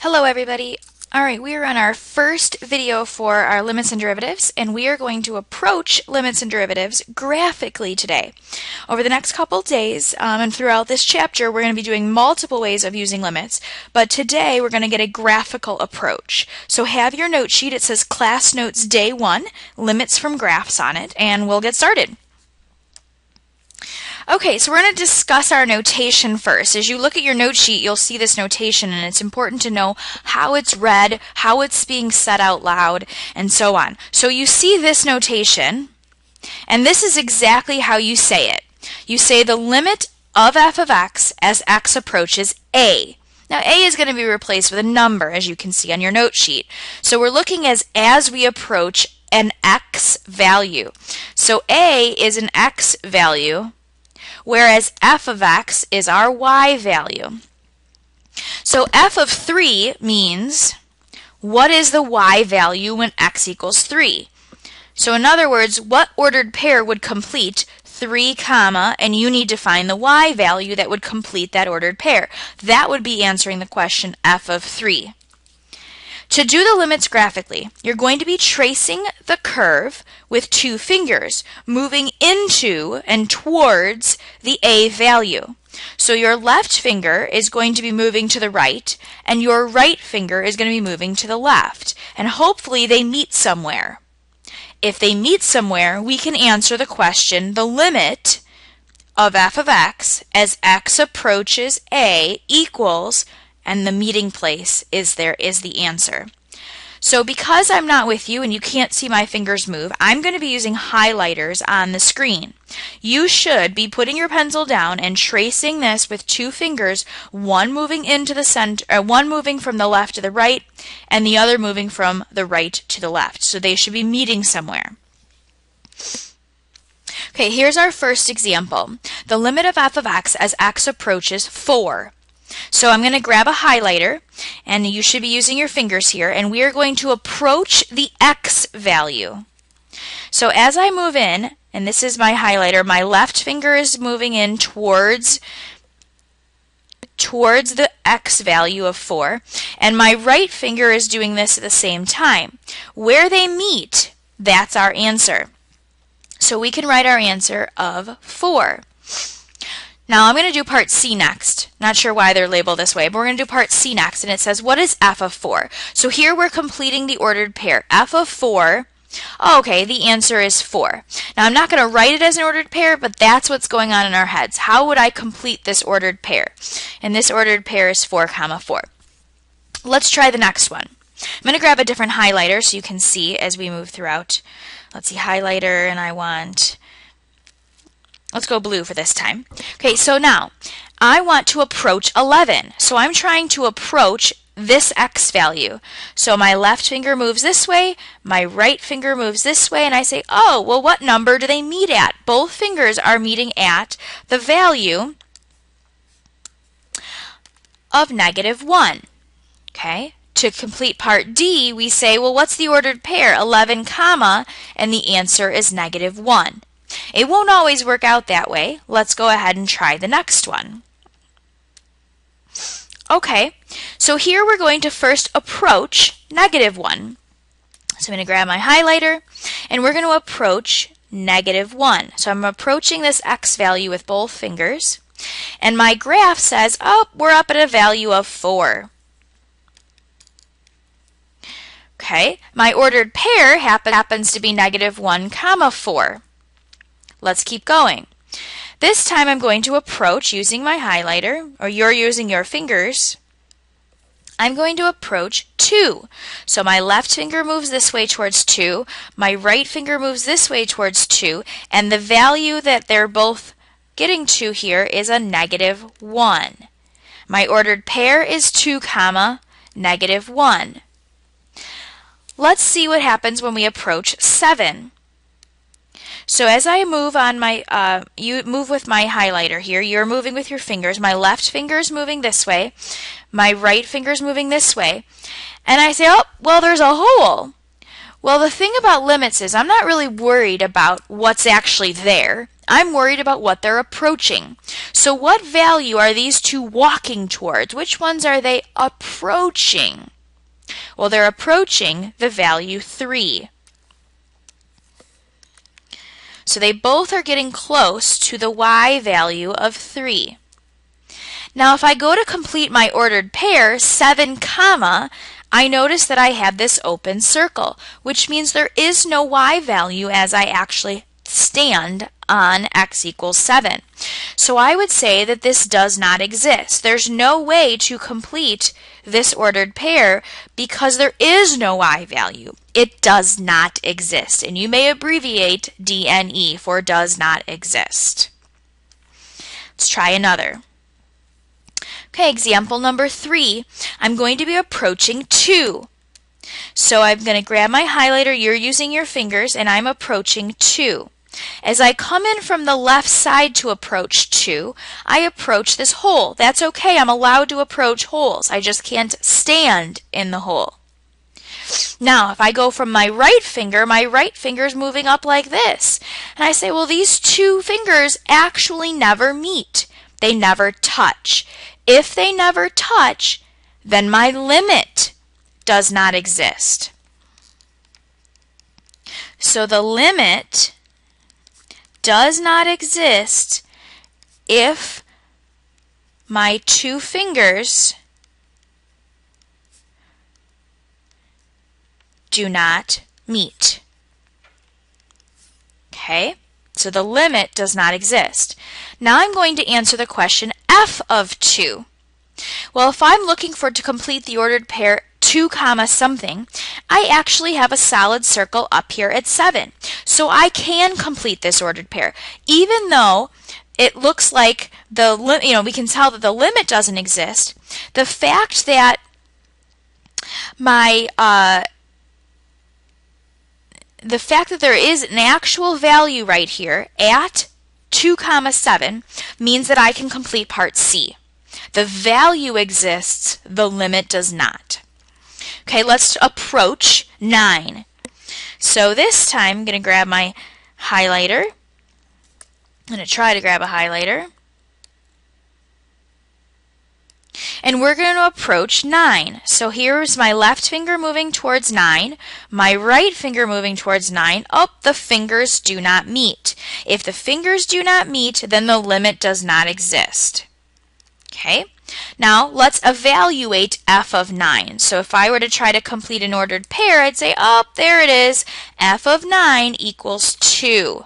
Hello everybody. Alright, we are on our first video for our limits and derivatives, and we are going to approach limits and derivatives graphically today. Over the next couple days and throughout this chapter, we're going to be doing multiple ways of using limits, but today we're going to get a graphical approach. So have your note sheet. It says Class Notes Day 1, Limits from Graphs on it, and we'll get started. Okay, so we're going to discuss our notation first. As you look at your note sheet, you'll see this notation, and it's important to know how it's read, how it's being said out loud, and so on. So you see this notation, and this is exactly how you say it. You say the limit of f of x as x approaches a. Now a is going to be replaced with a number, as you can see on your note sheet. So we're looking as we approach an x value. So a is an x value, whereas f of x is our y value. So f of 3 means, what is the y value when x equals 3? So in other words, what ordered pair would complete 3, and you need to find the y value that would complete that ordered pair. That would be answering the question f of 3. To do the limits graphically, you're going to be tracing the curve with two fingers, moving into and towards the a value. So your left finger is going to be moving to the right, and your right finger is going to be moving to the left. And hopefully they meet somewhere. If they meet somewhere, we can answer the question, the limit of f of x as x approaches a equals, and the meeting place is the answer. So because I'm not with you and you can't see my fingers move, I'm going to be using highlighters on the screen. You should be putting your pencil down and tracing this with two fingers, one moving into the center, one moving from the left to the right, and the other moving from the right to the left. So they should be meeting somewhere. Okay, here's our first example. The limit of f of x as x approaches 4. So I'm going to grab a highlighter, and you should be using your fingers here, and we are going to approach the x value. So as I move in, and this is my highlighter, my left finger is moving in towards the x value of 4, and my right finger is doing this at the same time. Where they meet, that's our answer. So we can write our answer of 4. Now I'm going to do part C next. Not sure why they're labeled this way, but we're going to do part C next, and it says, what is f of 4? So here we're completing the ordered pair. F of 4, okay, the answer is 4. Now I'm not going to write it as an ordered pair, but that's what's going on in our heads. How would I complete this ordered pair? And this ordered pair is 4, 4. Let's try the next one. I'm going to grab a different highlighter so you can see as we move throughout. Let's see, highlighter, and let's go blue for this time. Okay, so now I want to approach 11. So I'm trying to approach this x value. So my left finger moves this way, my right finger moves this way, and I say, oh, well, what number do they meet at? Both fingers are meeting at the value of -1. Okay? To complete part D, we say, well, what's the ordered pair? 11, and the answer is -1. It won't always work out that way. Let's go ahead and try the next one. Okay, so here we're going to first approach -1. So I'm going to grab my highlighter, and we're going to approach -1. So I'm approaching this x value with both fingers, and my graph says, oh, we're up at a value of 4. Okay, my ordered pair happens to be -1, 4. Let's keep going. This time I'm going to approach using my highlighter, or you're using your fingers. I'm going to approach 2. So my left finger moves this way towards 2, my right finger moves this way towards 2, and the value that they're both getting to here is a -1. My ordered pair is 2, -1. Let's see what happens when we approach 7. So as I move on you move with my highlighter here, you're moving with your fingers. My left finger is moving this way, my right finger is moving this way, and I say, oh, well, there's a hole. Well, the thing about limits is I'm not really worried about what's actually there. I'm worried about what they're approaching. So what value are these two walking towards? Which ones are they approaching? Well, they're approaching the value 3. So they both are getting close to the y value of 3. Now if I go to complete my ordered pair, 7 comma, I notice that I have this open circle, which means there is no y value as I actually stand on x equals 7. So I would say that this does not exist. There's no way to complete this ordered pair because there is no y value. It does not exist. And you may abbreviate DNE for does not exist. Let's try another. Okay, example number 3. I'm going to be approaching 2. So I'm going to grab my highlighter, you're using your fingers, and I'm approaching 2. As I come in from the left side to approach 2, I approach this hole. That's okay, I'm allowed to approach holes. I just can't stand in the hole. Now, if I go from my right finger is moving up like this. And I say, well, these two fingers actually never meet. They never touch. If they never touch, then my limit does not exist. So the limit does not exist if my two fingers do not meet. Okay, so the limit does not exist. Now I'm going to answer the question f of 2. Well, if I'm looking to complete the ordered pair 2 comma something, I actually have a solid circle up here at 7. So I can complete this ordered pair. Even though it looks like we can tell that the limit doesn't exist, the fact that there is an actual value right here at 2 comma 7 means that I can complete part C. The value exists, the limit does not. Okay, let's approach 9. So this time I'm going to grab my highlighter. I'm going to try to grab a highlighter. And we're going to approach 9. So here's my left finger moving towards 9, my right finger moving towards 9. Oh, the fingers do not meet. If the fingers do not meet, then the limit does not exist. Okay, now let's evaluate f of 9. So if I were to try to complete an ordered pair, I'd say, oh, there it is, f of 9 equals 2,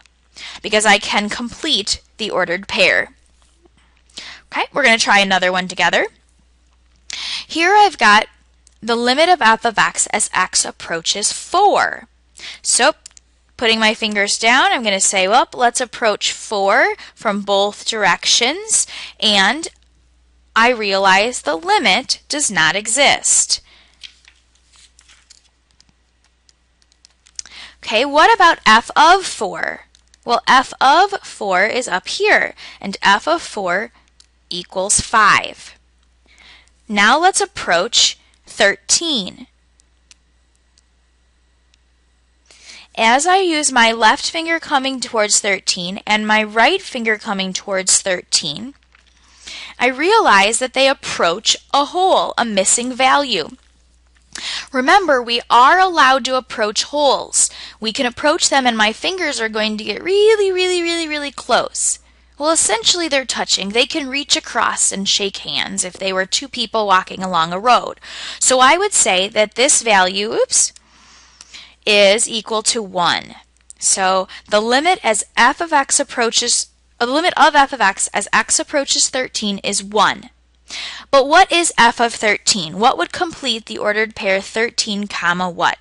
because I can complete the ordered pair. Okay, we're going to try another one together. Here I've got the limit of f of x as x approaches 4. So putting my fingers down, I'm going to say, well, let's approach 4 from both directions, and I realize the limit does not exist. Okay, what about f of 4? Well, f of 4 is up here, and f of 4 equals 5. Now let's approach 13. As I use my left finger coming towards 13 and my right finger coming towards 13, I realize that they approach a hole, a missing value. Remember, we are allowed to approach holes. We can approach them and my fingers are going to get really, really, really, really close. Well, essentially they're touching. They can reach across and shake hands if they were two people walking along a road. So I would say that this value, is equal to 1. So the limit as f of x approaches the limit of f of x as x approaches 13 is 1. But what is f of 13? What would complete the ordered pair 13 comma what?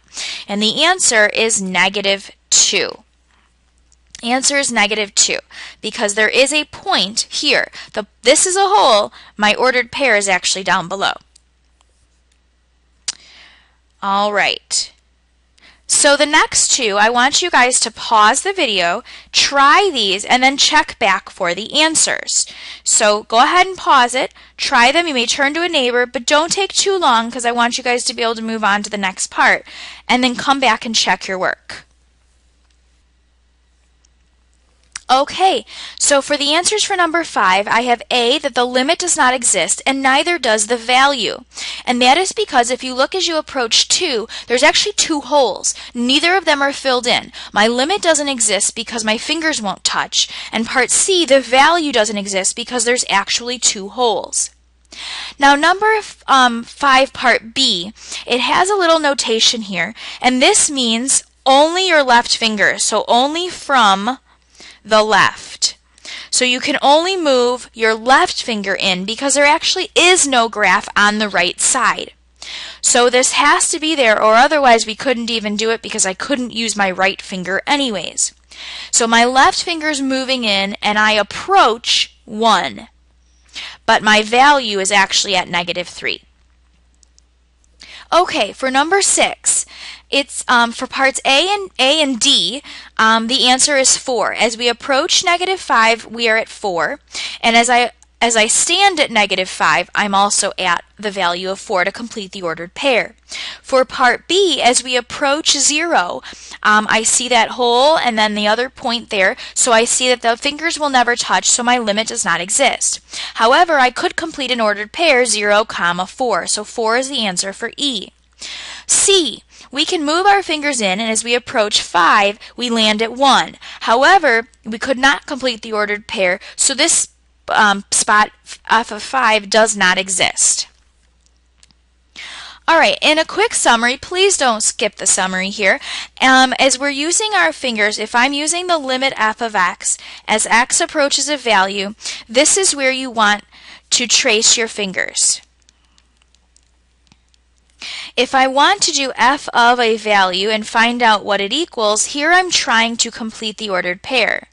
And the answer is -2. Answer is -2 because there is a point here. This is a hole. My ordered pair is actually down below. All right. So the next two, I want you guys to pause the video, try these, and then check back for the answers. So go ahead and pause it, try them. You may turn to a neighbor, but don't take too long because I want you guys to be able to move on to the next part, and then come back and check your work. Okay, so for the answers for number 5, I have A, that the limit does not exist, and neither does the value. And that is because if you look as you approach 2, there's actually 2 holes. Neither of them are filled in. My limit doesn't exist because my fingers won't touch. And part C, the value doesn't exist because there's actually 2 holes. Now number 5, part B, it has a little notation here, and this means only your left finger, so only from the left. So you can only move your left finger in because there actually is no graph on the right side. So this has to be there, or otherwise we couldn't even do it because I couldn't use my right finger anyways. So my left finger's moving in and I approach 1, but my value is actually at -3. Okay, for number 6, it's for parts A and D, the answer is 4. As we approach -5, we are at 4, and as I stand at -5, I'm also at the value of 4 to complete the ordered pair. For part B, as we approach 0, I see that hole and then the other point there, so I see that the fingers will never touch, so my limit does not exist. However, I could complete an ordered pair 0, 4, so 4 is the answer for E. C, we can move our fingers in, and as we approach 5, we land at 1. However, we could not complete the ordered pair, so this spot f of 5 does not exist. All right, in a quick summary, please don't skip the summary here. As we're using our fingers, if I'm using the limit f of x, as x approaches a value, this is where you want to trace your fingers. If I want to do f of a value and find out what it equals, here I'm trying to complete the ordered pair.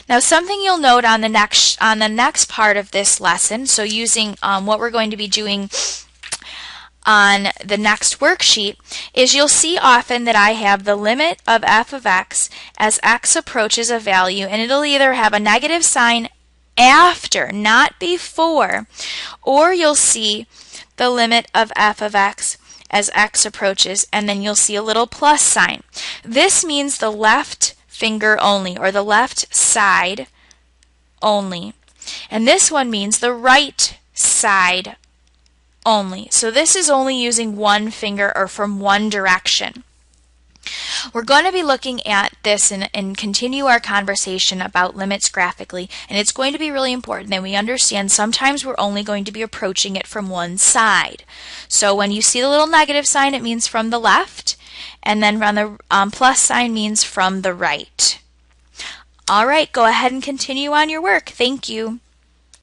Now something you'll note on the next part of this lesson, so using what we're going to be doing on the next worksheet, is you'll see often that I have the limit of f of x as x approaches a value, and it'll either have a negative sign after, not before, or you'll see the limit of f of x as x approaches, and then you'll see a little plus sign. This means the left finger only, or the left side only. And this one means the right side only. So this is only using one finger or from one direction. We're going to be looking at this and continue our conversation about limits graphically, and it's going to be really important that we understand sometimes we're only going to be approaching it from one side. So when you see the little negative sign, it means from the left, and then when the plus sign means from the right. All right, go ahead and continue on your work. Thank you.